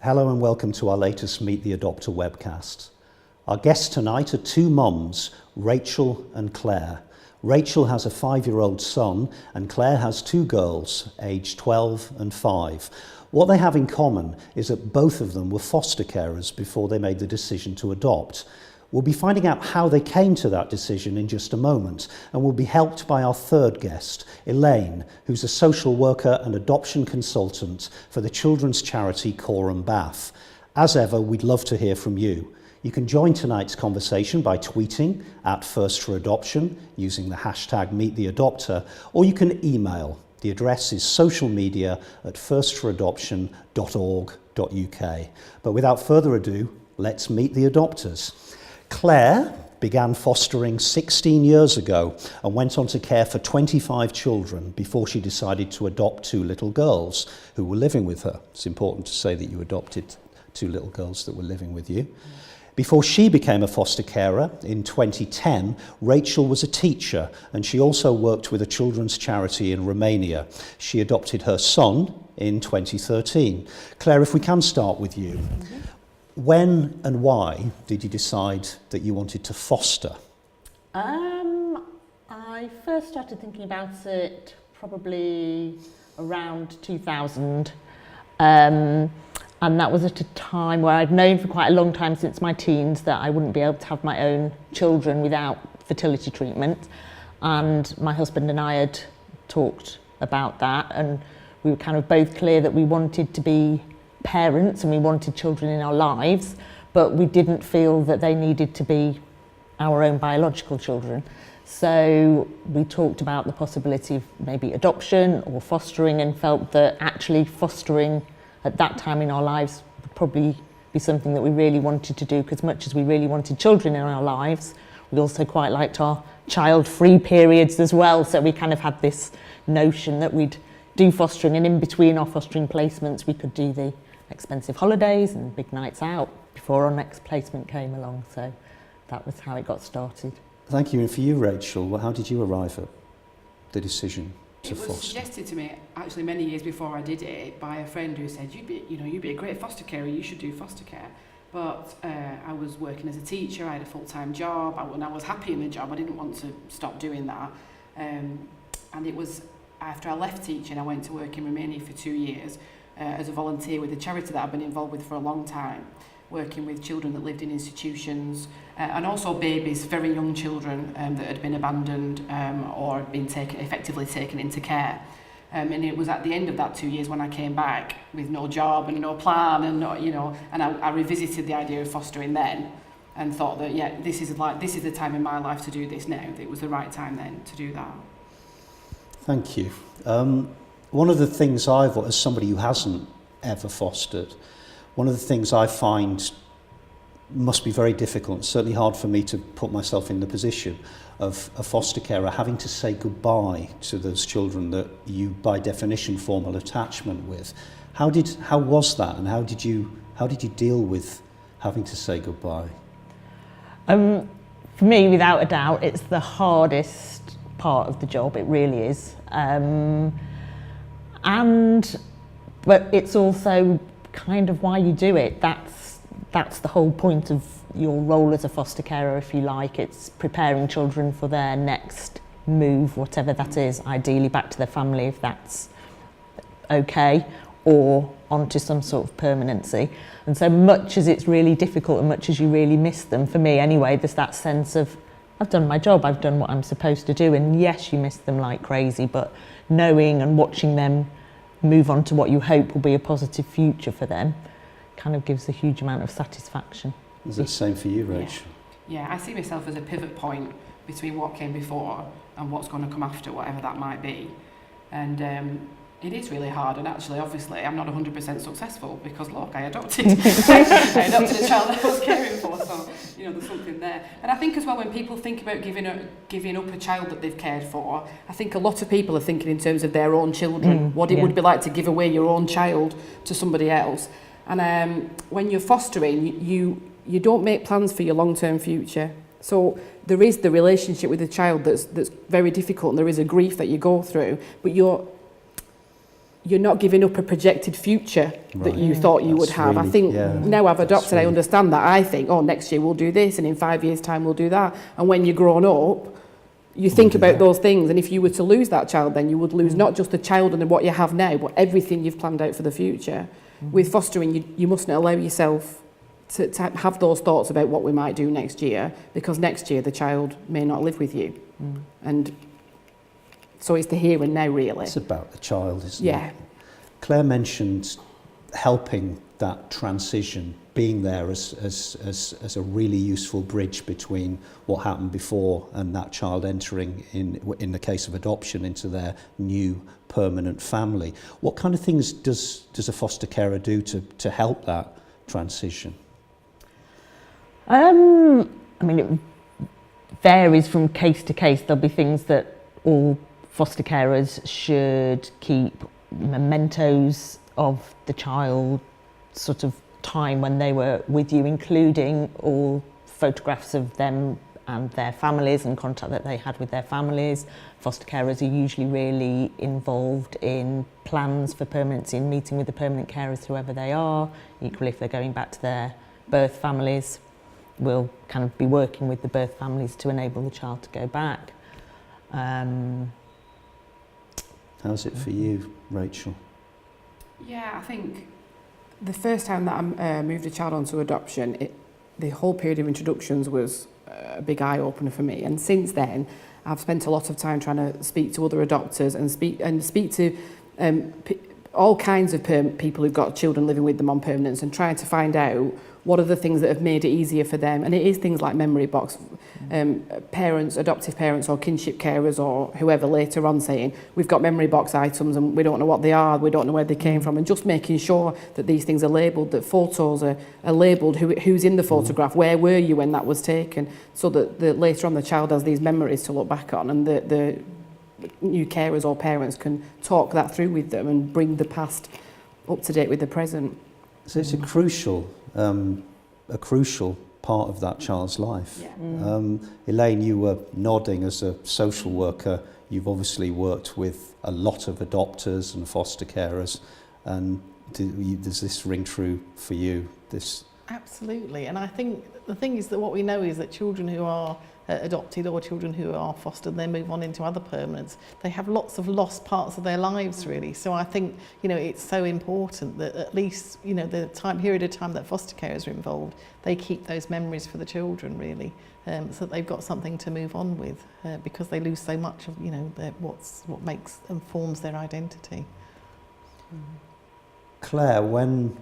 Hello and welcome to our latest Meet the Adopter webcast. Our guests tonight are two mums, Rachel and Claire. Rachel has a 5-year-old son and Claire has two girls, aged 12 and 5. What they have in common is that both of them were foster carers before they made the decision to adopt. We'll be finding out how they came to that decision in just a moment, and we'll be helped by our third guest, Elaine, who's a social worker and adoption consultant for the children's charity Coram Bath. As ever, we'd love to hear from you. You can join tonight's conversation by tweeting at First for Adoption using the hashtag #MeetTheAdopter, or you can email. The address is socialmedia@firstforadoption.org.uk. But without further ado, let's meet the adopters. Claire began fostering 16 years ago and went on to care for 25 children before she decided to adopt two little girls who were living with her. It's important to say that you adopted two little girls that were living with you. Before she became a foster carer in 2010, Rachel was a teacher and she also worked with a children's charity in Romania. She adopted her son in 2013. Claire, if we can start with you. When and why did you decide that you wanted to foster? I first started thinking about it probably around 2000. And that was at a time where I'd known for quite a long time since my teens that I wouldn't be able to have my own children without fertility treatment. And my husband and I had talked about that, and we were kind of both clear that we wanted to be parents and we wanted children in our lives, but we didn't feel that they needed to be our own biological children. So we talked about the possibility of maybe adoption or fostering, and felt that actually fostering at that time in our lives would probably be something that we really wanted to do, because much as we really wanted children in our lives, we also quite liked our child-free periods as well. So we kind of had this notion that we'd do fostering, and in between our fostering placements we could do the expensive holidays and big nights out before our next placement came along. So that was how it got started. Thank you. And for you, Rachel, how did you arrive at the decision to foster? It was suggested to me actually many years before I did it by a friend who said, you'd be a great foster carer, you should do foster care. But I was working as a teacher, I had a full-time job, and I was happy in the job, I didn't want to stop doing that. And it was after I left teaching, I went to work in Romania for 2 years as a volunteer with a charity that I've been involved with for a long time, working with children that lived in institutions and also babies, very young children that had been abandoned or been effectively taken into care. And it was at the end of that 2 years when I came back with no job and no plan, and I revisited the idea of fostering then, and thought that this is the time in my life to do this now. It was the right time then to do that. Thank you. One of the things as somebody who hasn't ever fostered, one of the things I find must be very difficult, certainly hard for me to put myself in the position of a foster carer having to say goodbye to those children that you, by definition, form an attachment with. How was that, and how did you deal with having to say goodbye? For me, without a doubt, it's the hardest part of the job. It really is. But it's also kind of why you do it. That's the whole point of your role as a foster carer, if you like. It's preparing children for their next move, whatever that is, ideally back to their family if that's okay, or onto some sort of permanency. And so much as it's really difficult and much as you really miss them, for me anyway, there's that sense of I've done my job, I've done what I'm supposed to do, and yes, you miss them like crazy, but knowing and watching them move on to what you hope will be a positive future for them kind of gives a huge amount of satisfaction. Is it the same for you, Rach? Yeah, I see myself as a pivot point between what came before and what's going to come after, whatever that might be. And it is really hard, and actually, obviously, I'm not 100% successful because, look, I adopted a child that I was caring for, so, there's something there. And I think as well, when people think about giving up a child that they've cared for, I think a lot of people are thinking in terms of their own children, what it would be like to give away your own child to somebody else. And when you're fostering, you don't make plans for your long-term future. So there is the relationship with the child that's very difficult, and there is a grief that you go through, but you're not giving up a projected future that you thought you would have. Really, I think now I've adopted, really, I understand that. I think, oh, next year we'll do this, and in 5 years' time we'll do that. And when you're grown up, you think about those things. And if you were to lose that child, then you would lose not just the child and what you have now, but everything you've planned out for the future. With fostering, you mustn't allow yourself to have those thoughts about what we might do next year, because next year the child may not live with you. And so it's the here and now, really. It's about the child, isn't it? Yeah. Claire mentioned helping that transition, being there as a really useful bridge between what happened before and that child entering, in the case of adoption, into their new permanent family. What kind of things does a foster carer do to help that transition? I mean, it varies from case to case. There'll be things that all foster carers should keep mementos of the child sort of time when they were with you, including all photographs of them and their families and contact that they had with their families. Foster carers are usually really involved in plans for permanency and meeting with the permanent carers, whoever they are. Equally, if they're going back to their birth families, we'll kind of be working with the birth families to enable the child to go back. How's it for you, Rachel? Yeah, I think the first time that I moved a child onto adoption, the whole period of introductions was a big eye-opener for me. And since then, I've spent a lot of time trying to speak to other adopters and speak to all kinds of people who've got children living with them on permanence, and trying to find out what are the things that have made it easier for them. And it is things like memory box, parents, adoptive parents or kinship carers or whoever later on saying, we've got memory box items and we don't know what they are, we don't know where they came from, and just making sure that these things are labelled, that photos are labelled, who's in the photograph, where were you when that was taken, so that later on the child has these memories to look back on, and the new carers or parents can talk that through with them and bring the past up to date with the present. So it's a crucial part of that child's life. Yeah. Elaine, you were nodding as a social worker. You've obviously worked with a lot of adopters and foster carers, and does this ring true for you? Absolutely, and I think the thing is that what we know is that children who are adopted or children who are fostered, they move on into other permanents. They have lots of lost parts of their lives, really. So I think, it's so important that at least, the period of time that foster carers are involved, they keep those memories for the children, really, so that they've got something to move on with, because they lose so much of, what makes and forms their identity. Claire, when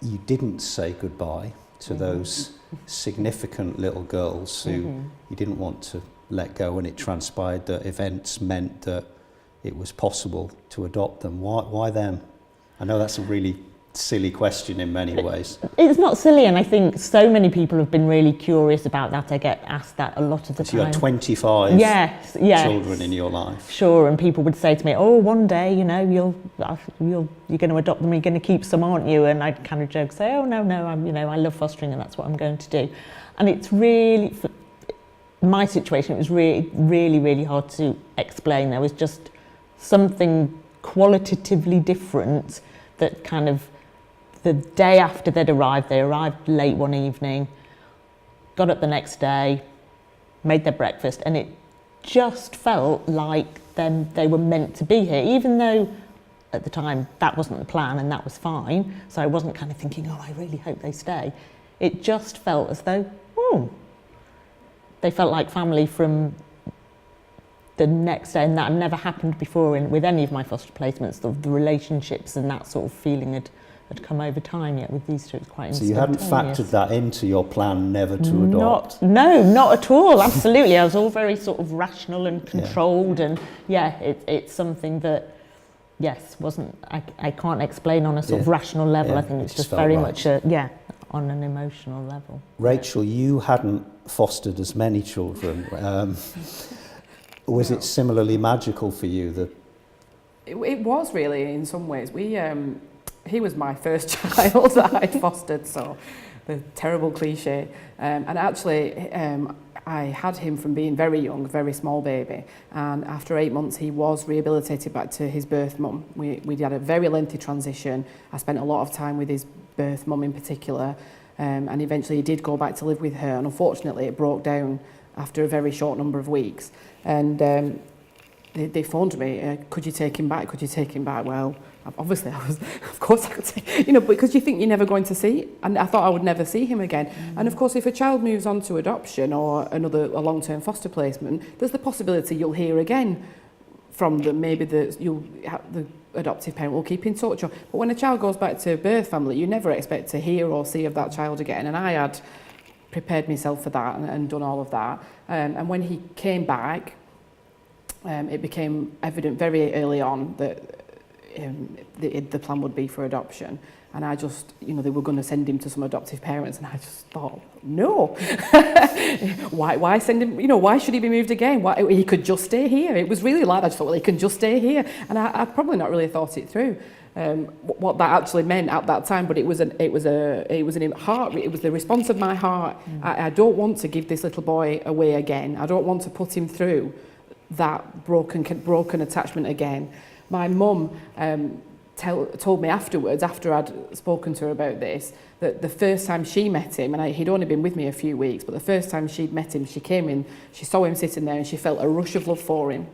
you didn't say goodbye to those significant little girls who you didn't want to let go, and it transpired that events meant that it was possible to adopt them, why them? I know that's a really silly question in many ways. It's not silly, and I think so many people have been really curious about that. I get asked that a lot of the time. So you had 25 yes. children in your life. Sure, and people would say to me, oh, one day, you're going to adopt them, you're going to keep some, aren't you? And I'd kind of joke, say, oh, no, I love fostering and that's what I'm going to do. And it's really, for my situation, it was really, really, really hard to explain. There was just something qualitatively different that kind of, the day after they arrived late one evening, got up the next day, made their breakfast, and it just felt like they were meant to be here, even though at the time that wasn't the plan and that was fine. So I wasn't kind of thinking, oh, I really hope they stay. It just felt as though, they felt like family from the next day, and that had never happened before with any of my foster placements. The relationships and that sort of feeling had come over time, yet with these two it's quite instantaneous. So you hadn't factored that into your plan never to adopt? Not at all, absolutely. I was all very sort of rational and controlled, and it's something that, wasn't, I can't explain on a sort of rational level. I think it's just very much on an emotional level. Rachel, you hadn't fostered as many children. Was it similarly magical for you? It was really, in some ways. He was my first child that I'd fostered, so the terrible cliche. And actually, I had him from being very young, very small baby, and after 8 months he was rehabilitated back to his birth mum. We had a very lengthy transition. I spent a lot of time with his birth mum in particular, and eventually he did go back to live with her, and unfortunately it broke down after a very short number of weeks. And they phoned me, could you take him back? Could you take him back? Well, obviously I was, of course I could take, because you think you're never going to see, and I thought I would never see him again. And of course, if a child moves on to adoption or a long-term foster placement, there's the possibility you'll hear again from them. Maybe the adoptive parent will keep in touch. But when a child goes back to a birth family, you never expect to hear or see of that child again. And I had prepared myself for that and done all of that. And when he came back, it became evident very early on that the plan would be for adoption. And I just, they were going to send him to some adoptive parents, and I just thought, no. Why send him, why should he be moved again? He could just stay here. It was really like, I just thought, well, he can just stay here. And I probably not really thought it through, what that actually meant at that time, but it was the response of my heart. I don't want to give this little boy away again. I don't want to put him through that broken attachment again. My mum told me afterwards, after I'd spoken to her about this, that the first time she met him, and he'd only been with me a few weeks, but the first time she'd met him, she came in, she saw him sitting there, and she felt a rush of love for him.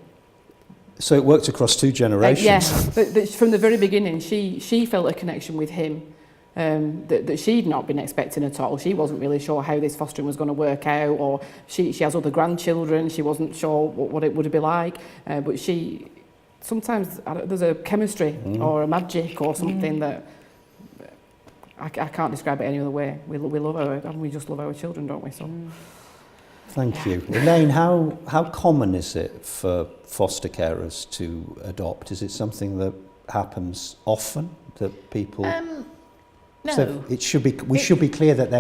So it worked across 2 generations. Yes, but from the very beginning, she felt a connection with him that she'd not been expecting at all. She wasn't really sure how this fostering was going to work out, or she has other grandchildren, she wasn't sure what it would be like, but sometimes there's a chemistry or a magic or something that I can't describe it any other way. We love we just love our children, don't we? So. Thank you. Elaine, how common is it for foster carers to adopt? Is it something that happens often, that people... No. So we should be clear that they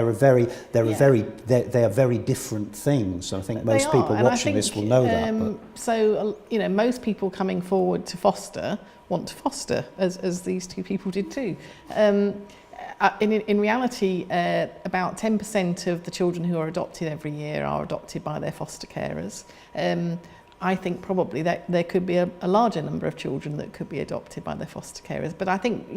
are very different things. I think most people watching this will know that. But. So most people coming forward to foster want to foster, as these 2 people did too. In reality, about 10% of the children who are adopted every year are adopted by their foster carers. I think probably that there could be a larger number of children that could be adopted by their foster carers. But I think,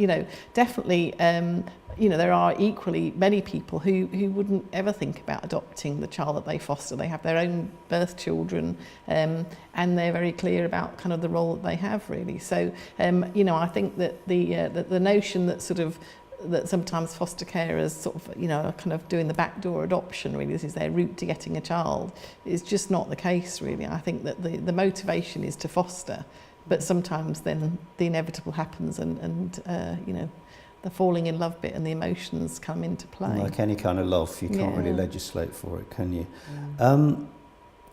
definitely, there are equally many people who wouldn't ever think about adopting the child that they foster. They have their own birth children, and they're very clear about kind of the role that they have, really. So, I think that the notion that that sometimes foster carers are kind of doing the backdoor adoption, really, this is their route to getting a child, is just not the case, really. I think that the motivation is to foster, but sometimes then the inevitable happens and the falling in love bit and the emotions come into play. Like any kind of love, you can't really legislate for it, can you? Yeah.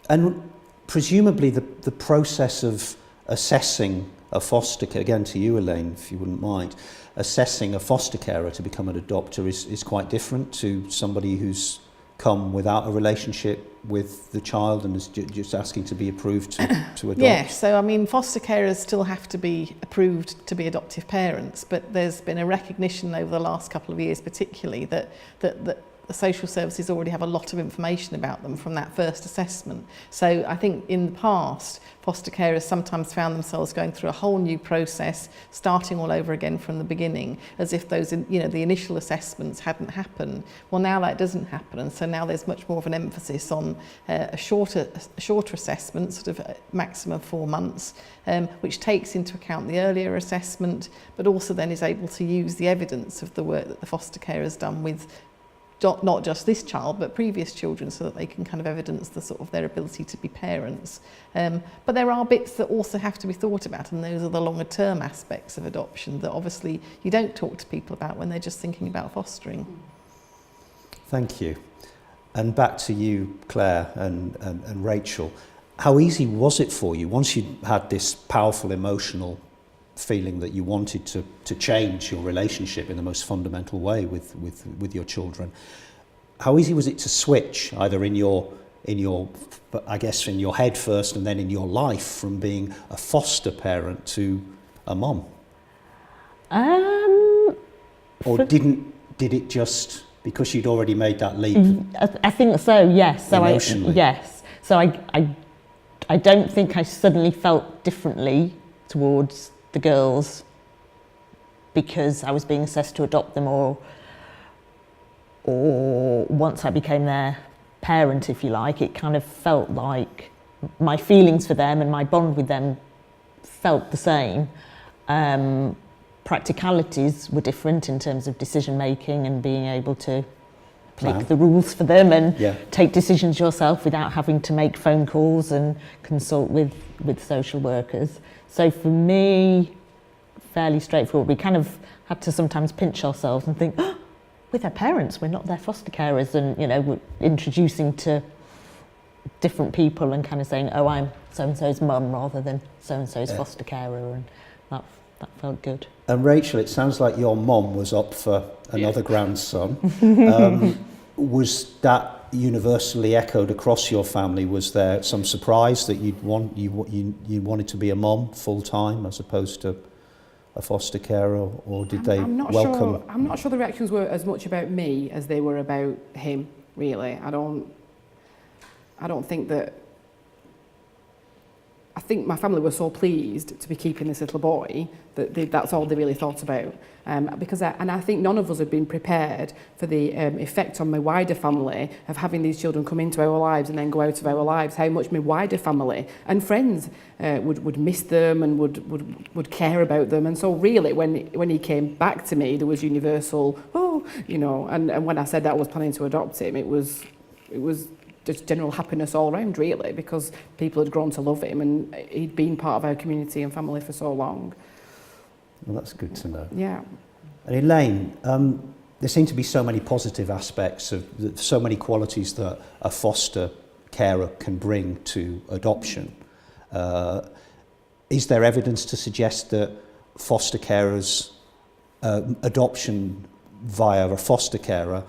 And presumably the process of assessing a foster care, again to you, Elaine, if you wouldn't mind, assessing a foster carer to become an adopter is quite different to somebody who's come without a relationship with the child and is just asking to be approved to adopt. Yeah, so I mean, foster carers still have to be approved to be adoptive parents, but there's been a recognition over the last couple of years particularly that the social services already have a lot of information about them from that first assessment. So I think in the past, foster carers sometimes found themselves going through a whole new process, starting all over again from the beginning, as if those, the initial assessments hadn't happened. Well, now that doesn't happen, and so now there's much more of an emphasis on a shorter assessment, sort of maximum 4 months, which takes into account the earlier assessment, but also then is able to use the evidence of the work that the foster care has done with not just this child, but previous children, so that they can kind of evidence the sort of their ability to be parents. But there are bits that also have to be thought about, and those are the longer term aspects of adoption that obviously you don't talk to people about when they're just thinking about fostering. Thank you. And back to you, Claire and Rachel. How easy was it for you, once you had this powerful emotional feeling that you wanted to change your relationship in the most fundamental way with your children, how easy was it to switch, either in your I guess in your head first and then in your life, from being a foster parent to a mom? Or did it just because you'd already made that leap. I think so, yes. So Emotionally. yes. So I don't think I suddenly felt differently towards the girls because I was being assessed to adopt them, or once I became their parent, if you like. It kind of felt like my feelings for them and my bond with them felt the same. Practicalities were different in terms of decision making and being able to make the rules for them and take decisions yourself without having to make phone calls and consult with social workers. So for me, fairly straightforward. We kind of had to sometimes pinch ourselves and think, oh, we're their parents, we're not their foster carers, and we're introducing to different people and kind of saying, oh, I'm so-and-so's mum rather than so-and-so's foster carer, and that felt good. And Rachel, it sounds like your mum was up for another grandson. Was that universally echoed across your family? Was there some surprise that you wanted to be a mum full time as opposed to a foster carer, or did they welcome? I'm not sure the reactions were as much about me as they were about him. Really, I don't think that. I think my family were so pleased to be keeping this little boy that that's all they really thought about. Because I think none of us had been prepared for the effect on my wider family of having these children come into our lives and then go out of our lives. How much my wider family and friends would miss them and would care about them. And so really, when he came back to me, there was universal, and when I said that I was planning to adopt him, it was just general happiness all around, really, because people had grown to love him and he'd been part of our community and family for so long. Well, that's good to know. Yeah. And Elaine, there seem to be so many positive aspects of so many qualities that a foster carer can bring to adoption. Is there evidence to suggest that foster carers, adoption via a foster carer,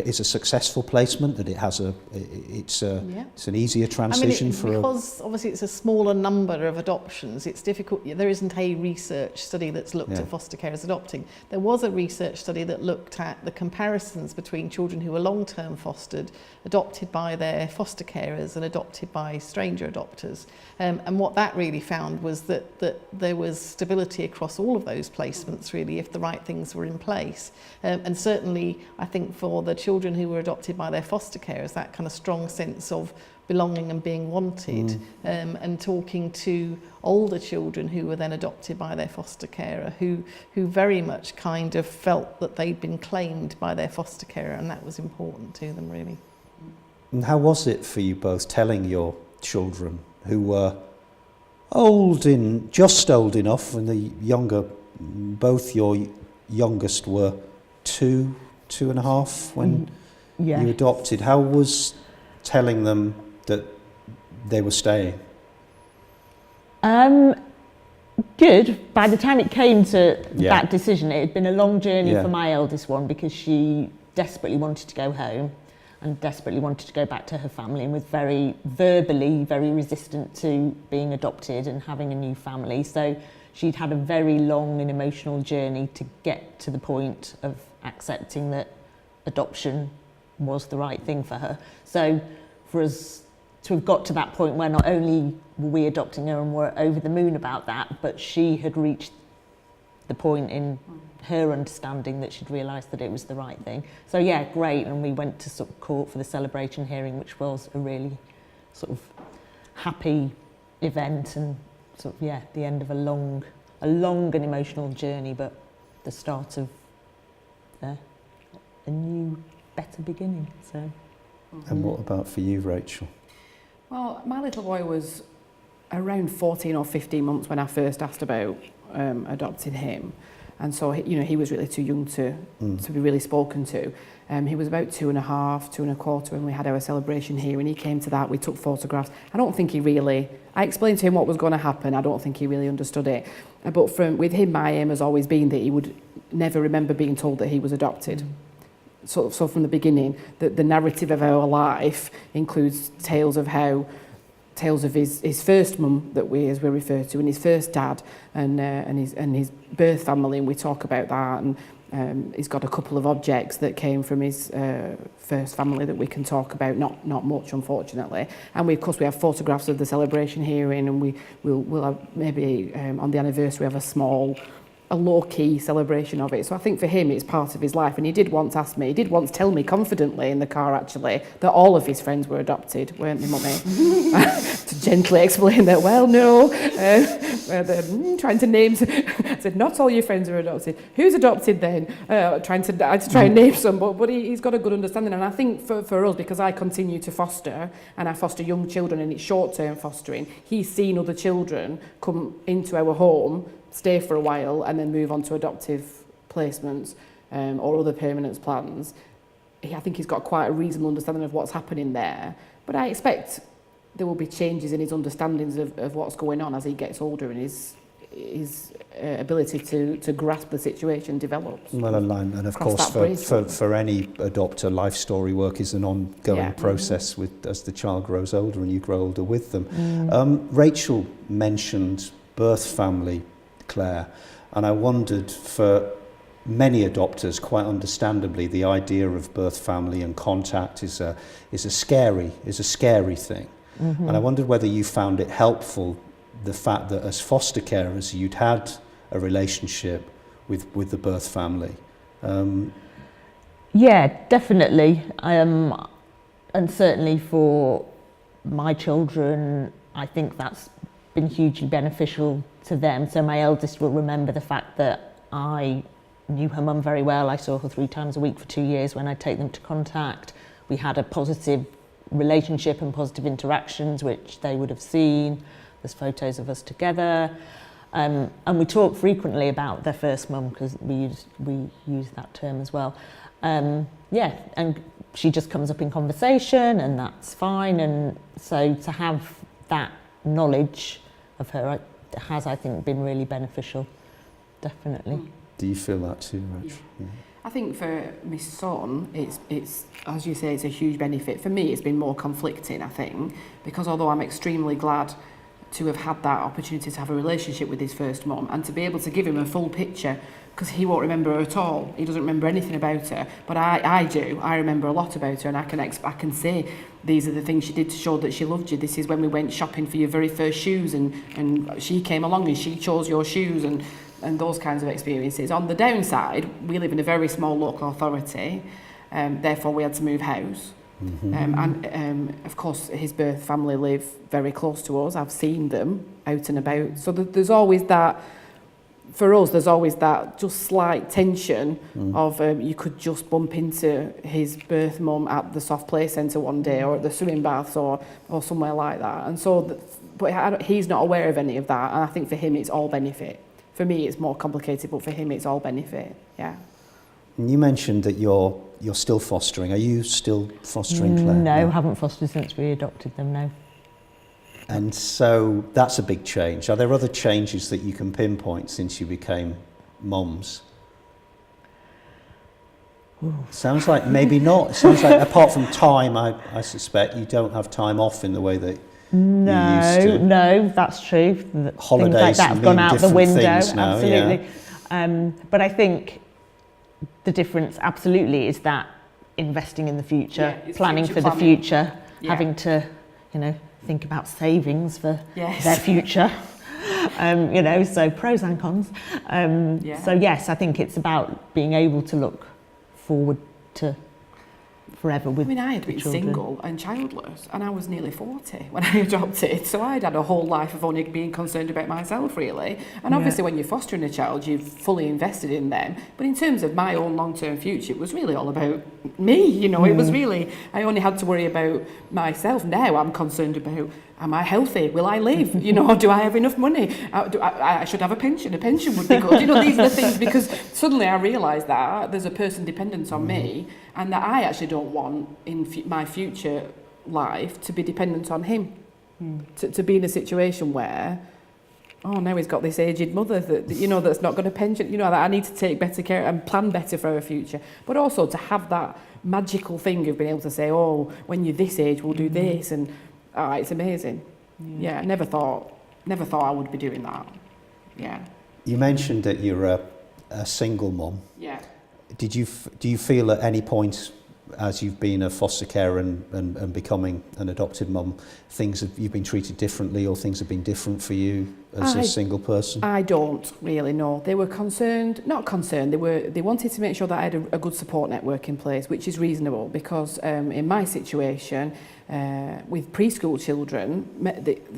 is a successful placement, that it's an easier transition because obviously it's a smaller number of adoptions, it's difficult. There isn't a research study that's looked at foster carers adopting. There was a research study that looked at the comparisons between children who were long-term fostered, adopted by their foster carers, and adopted by stranger adopters. And what that really found was that there was stability across all of those placements, really, if the right things were in place. And certainly, I think for the children who were adopted by their foster carers, that kind of strong sense of belonging and being wanted, and talking to older children who were then adopted by their foster carer, who very much kind of felt that they'd been claimed by their foster carer, and that was important to them, really. And how was it for you both telling your children, who were just old enough, and both your youngest were 2.5 when you adopted? How was telling them that they were staying? Good. By the time it came to that decision, it had been a long journey for my eldest one, because she desperately wanted to go home and desperately wanted to go back to her family, and was very resistant to being adopted and having a new family. So she'd had a very long and emotional journey to get to the point of accepting that adoption was the right thing for her. So for us to have got to that point where not only were we adopting her and were over the moon about that, but she had reached the point in her understanding that she'd realised that it was the right thing. So yeah, great. And we went to sort of court for the celebration hearing, which was a really sort of happy event, and sort of the end of a long and emotional journey, but the start of a new, better beginning. So. And what about for you, Rachel? Well, my little boy was around 14 or 15 months when I first asked about adopting him, and so he was really too young to be really spoken to. He was about 2.5, 2.25 when we had our celebration here, and he came to that. We took photographs. I don't think I explained to him what was going to happen. I don't think he really understood it. But with him, my aim has always been that he would never remember being told that he was adopted. So from the beginning, the narrative of our life includes tales of how tales of his first mum that as we refer to, and his first dad, and his birth family, and we talk about that. And he's got a couple of objects that came from his first family that we can talk about, not much, unfortunately. And of course we have photographs of the celebration hearing, and we'll have maybe on the anniversary have a low-key celebration of it. So I think for him it's part of his life, and he did once tell me confidently in the car actually that all of his friends were adopted, weren't they, Mummy? To gently explain that, well, no, they're trying to name, I said, not all your friends are adopted. Who's adopted then? I had to try and name some, but he's got a good understanding. And I think for us, because I continue to foster, and I foster young children, and it's short-term fostering, he's seen other children come into our home, stay for a while, and then move on to adoptive placements or other permanent plans. I think he's got quite a reasonable understanding of what's happening there. But I expect there will be changes in his understandings of what's going on as he gets older, and his ability to grasp the situation develops. Well, and of course, for any adopter, life story work is an ongoing process as the child grows older and you grow older with them. Rachel mentioned birth family, Claire, and I wondered, for many adopters, quite understandably, the idea of birth family and contact is a scary thing. And I wondered whether you found it helpful, the fact that as foster carers you'd had a relationship with the birth family. Yeah, definitely. And certainly for my children, I think that's been hugely beneficial to them. So my eldest will remember the fact that I knew her mum very well. I saw her 3 times a week for 2 years when I'd take them to contact. We had a positive relationship and positive interactions, which they would have seen. There's photos of us together. And we talk frequently about their first mum, because we use that term as well. And she just comes up in conversation, and that's fine. And so to have that knowledge of her has, I think, been really beneficial, definitely. Do you feel that too, Rach? Yeah. I think for my son, it's as you say, it's a huge benefit. For me, it's been more conflicting, I think, because although I'm extremely glad to have had that opportunity to have a relationship with his first mum and to be able to give him a full picture, because he won't remember her at all. He doesn't remember anything about her, but I do. I remember a lot about her, and I can say these are the things she did to show that she loved you. This is when we went shopping for your very first shoes, and she came along and she chose your shoes, and those kinds of experiences. On the downside, we live in a very small local authority, therefore we had to move house. Of course his birth family live very close to us. I've seen them out and about. So there's always that, for us, there's always that just slight tension of you could just bump into his birth mum at the soft play centre one day, or at the swimming baths, or somewhere like that. And so, he's not aware of any of that. And I think for him it's all benefit. For me it's more complicated, but for him it's all benefit. Yeah. And you mentioned that you're still fostering. Are you still fostering, Claire? No, haven't fostered since we adopted them, no. And so that's a big change. Are there other changes that you can pinpoint since you became mums? Sounds like maybe not. Sounds like apart from time, I suspect you don't have time off in the way that you used to. No, that's true. Holidays things like that have gone out the window. Now, absolutely. Yeah. But I think the difference absolutely is that investing in the future, planning for the future, having to, think about savings for their future. So pros and cons. So yes, I think it's about being able to look forward to forever with I had been single and childless, and I was nearly 40 when I adopted, so I'd had a whole life of only being concerned about myself, really. And obviously when you're fostering a child, you've fully invested in them, but in terms of my own long-term future, it was really all about me. It was really, I only had to worry about myself. Now I'm concerned about, am I healthy? Will I live? Do I have enough money? I should have a pension. A pension would be good. These are the things, because suddenly I realised that there's a person dependent on me, and that I actually don't want in my future life to be dependent on him. To be in a situation where, now he's got this aged mother that that's not going to pension. That I need to take better care and plan better for our future. But also to have that magical thing of being able to say, when you're this age, we'll do this, and it's amazing. Yeah, never thought I would be doing that. Yeah. You mentioned that you're a single mum. Yeah. Do you feel at any point, as you've been a foster carer and becoming an adopted mum, you've been treated differently, or things have been different for you as a single person? I don't really know. They were not concerned. They wanted to make sure that I had a good support network in place, which is reasonable because in my situation, with preschool children,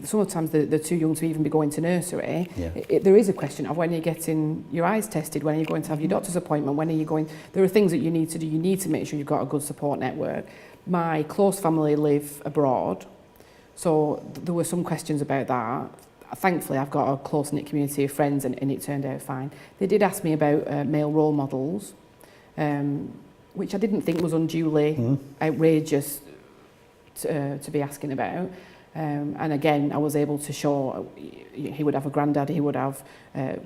sometimes they're too young to even be going to nursery. Yeah. There is a question of when you're getting your eyes tested, when are you going to have your doctor's appointment, when are you going... There are things that you need to do. You need to make sure you've got a good support network. My close family live abroad, so there were some questions about that. Thankfully, I've got a close-knit community of friends and it turned out fine. They did ask me about male role models, which I didn't think was unduly outrageous to be asking about. And again, I was able to show he would have a granddad, he would have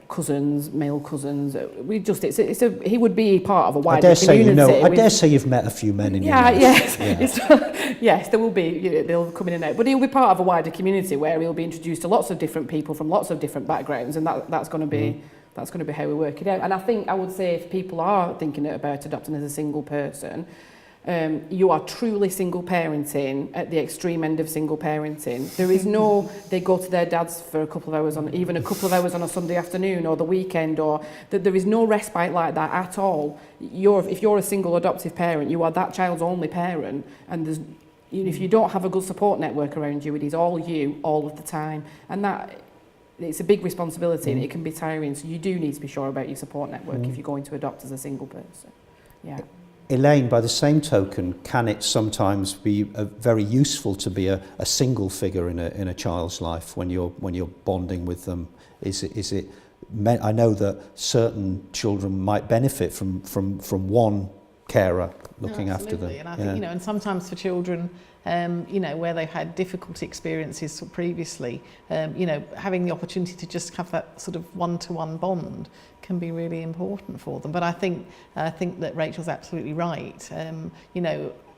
cousins, male cousins. He would be part of a wider community. I dare say you've met a few men in your life. Yes, yes, there will be. They'll come in and out, but he'll be part of a wider community where he'll be introduced to lots of different people from lots of different backgrounds, and that's going to be. That's going to be how we work it out. And I would say if people are thinking about adopting as a single person, you are truly single parenting at the extreme end of single parenting. There is no, they go to their dad's for a couple of hours on a Sunday afternoon or the weekend, or that there is no respite like that at all. If you're a single adoptive parent, you are that child's only parent, and if you don't have a good support network around you, it is all you all of the time, and that it's a big responsibility and it can be tiring. So you do need to be sure about your support network if you're going to adopt as a single person. Yeah. Elaine, by the same token, can it sometimes be very useful to be a single figure in a child's life when you're bonding with them? Is it? I know that certain children might benefit from one carer looking after them. And I think and sometimes for children, where they've had difficult experiences previously, having the opportunity to just have that sort of one-to-one bond can be really important for them. But I think that Rachel's absolutely right.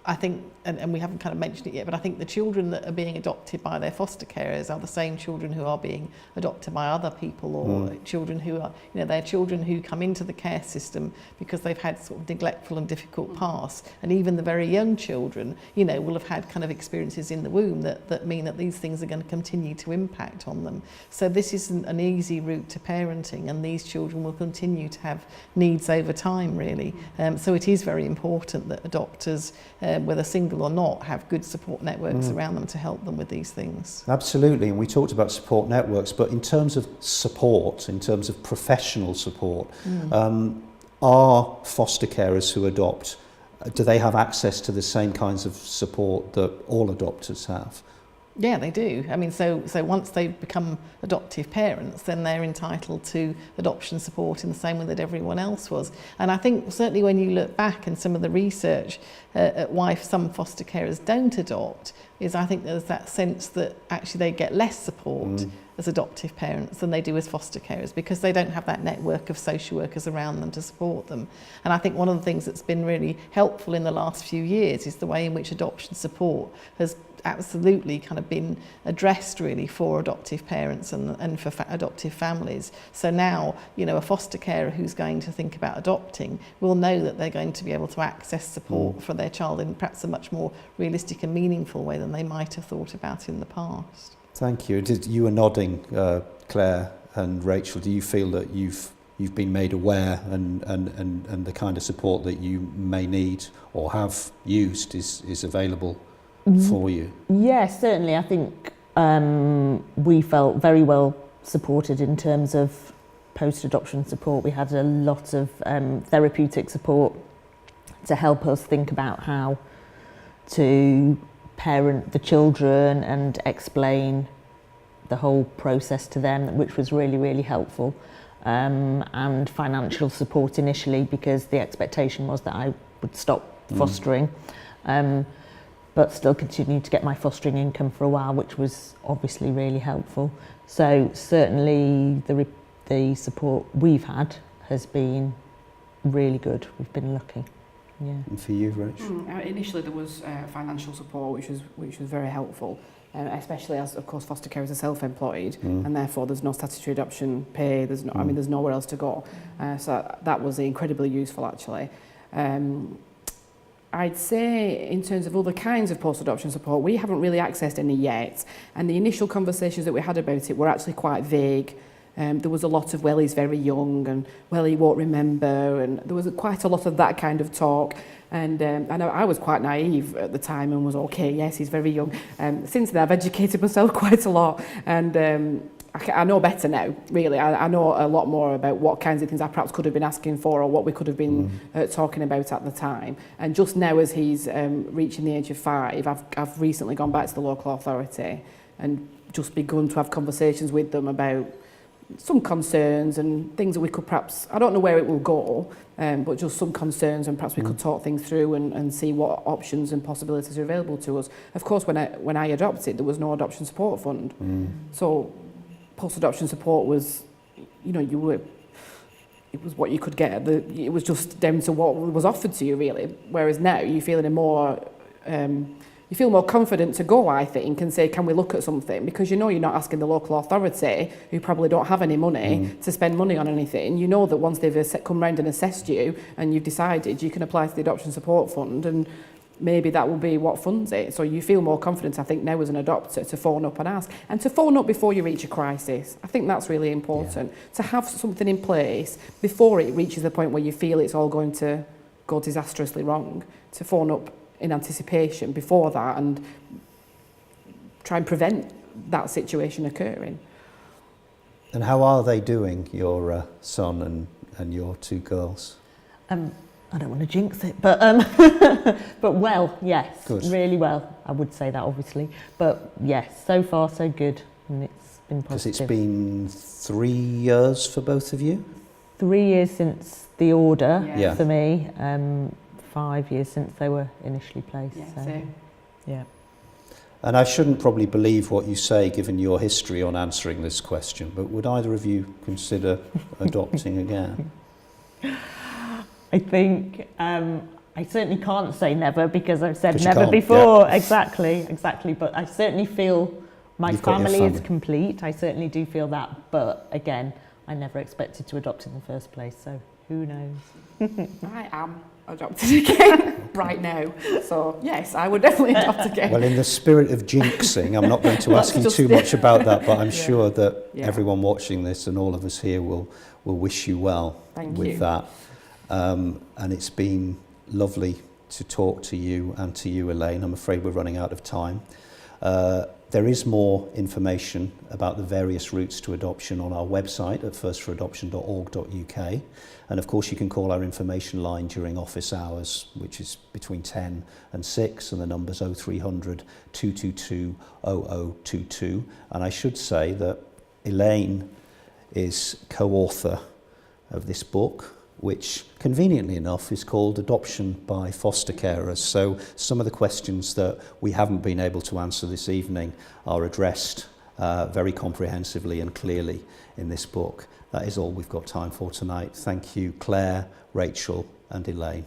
I think, and we haven't kind of mentioned it yet, but I think the children that are being adopted by their foster carers are the same children who are being adopted by other people, or children who are, they're children who come into the care system because they've had sort of neglectful and difficult past. And even the very young children, will have had kind of experiences in the womb that mean that these things are going to continue to impact on them. So this isn't an easy route to parenting, and these children will continue to have needs over time, really. So it is very important that adopters, whether single or not, have good support networks around them to help them with these things. Absolutely, and we talked about support networks, but in terms of support, in terms of professional support, are foster carers who adopt, do they have access to the same kinds of support that all adopters have? Yeah, they do. I mean, so once they become adoptive parents, then they're entitled to adoption support in the same way that everyone else was. And I think certainly when you look back and some of the research at why some foster carers don't adopt, is I think there's that sense that actually they get less support as adoptive parents than they do as foster carers, because they don't have that network of social workers around them to support them. And I think one of the things that's been really helpful in the last few years is the way in which adoption support has absolutely kind of been addressed really for adoptive parents and for adoptive families. So now, a foster carer who's going to think about adopting will know that they're going to be able to access support for their child in perhaps a much more realistic and meaningful way than they might have thought about in the past. Thank you. You were nodding, Claire and Rachel. Do you feel that you've been made aware and the kind of support that you may need or have used is available for you? Yes, certainly. I think we felt very well supported in terms of post-adoption support. We had a lot of therapeutic support to help us think about how to parent the children and explain the whole process to them, which was really, really helpful. And financial support initially, because the expectation was that I would stop fostering. But still continued to get my fostering income for a while, which was obviously really helpful. So certainly the support we've had has been really good. We've been lucky. Yeah. And for you, Rach? Initially there was financial support, which was very helpful. especially as, of course, foster carers are self-employed, and therefore there's no statutory adoption pay. There's no, I mean, there's nowhere else to go. So that was incredibly useful, actually. I'd say in terms of other kinds of post-adoption support, we haven't really accessed any yet, and the initial conversations that we had about it were actually quite vague. There was a lot of, well, he's very young, and, well, he won't remember, and there was quite a lot of that kind of talk. And I know I was quite naive at the time and was, okay, yes, he's very young. Since then, I've educated myself quite a lot, and I know better now, really. I know a lot more about what kinds of things I perhaps could have been asking for or what we could have been talking about at the time. And just now, as he's reaching the age of 5, I've recently gone back to the local authority and just begun to have conversations with them about some concerns and things that we could perhaps, I don't know where it will go, but just some concerns, and perhaps we could talk things through and see what options and possibilities are available to us. Of course, when I adopted, there was no adoption support fund. So post-adoption support was, you know, it was what you could get. It was just down to what was offered to you, really. Whereas now you feel in a more, you feel more confident to go, I think, and say, can we look at something? Because you know you're not asking the local authority, who probably don't have any money, to spend money on anything. You know that once they've come round and assessed you and you've decided, you can apply to the adoption support fund, and maybe that will be what funds it. So you feel more confident, I think, now as an adopter to phone up and ask. And to phone up before you reach a crisis. I think that's really important. Yeah. To have something in place before it reaches the point where you feel it's all going to go disastrously wrong. To phone up in anticipation before that and try and prevent that situation occurring. And how are they doing, your son and your 2 girls? I don't want to jinx it, but but well, yes, good. Really well. I would say that, obviously, but yes, so far so good, and it's been positive. Because it's been 3 years for both of you? 3 years since the order for me, 5 years since they were initially placed. Yeah, so. Yeah. And I shouldn't probably believe what you say, given your history on answering this question, but would either of you consider adopting again? I think I certainly can't say never, because I've said never before. Yeah. Exactly. But I certainly feel my family is complete. I certainly do feel that. But again, I never expected to adopt in the first place. So who knows? I am adopted again right now. So yes, I would definitely adopt again. Well, in the spirit of jinxing, I'm not going to ask you too much about that, but I'm sure that everyone watching this and all of us here will wish you well with that. And it's been lovely to talk to you and to you, Elaine. I'm afraid we're running out of time. There is more information about the various routes to adoption on our website at firstforadoption.org.uk. And of course, you can call our information line during office hours, which is between 10 and 6, and the number's 0300 222 0022. And I should say that Elaine is co-author of this book, which conveniently enough is called Adoption by Foster Carers. So some of the questions that we haven't been able to answer this evening are addressed very comprehensively and clearly in this book. That is all we've got time for tonight. Thank you, Claire, Rachel and Elaine.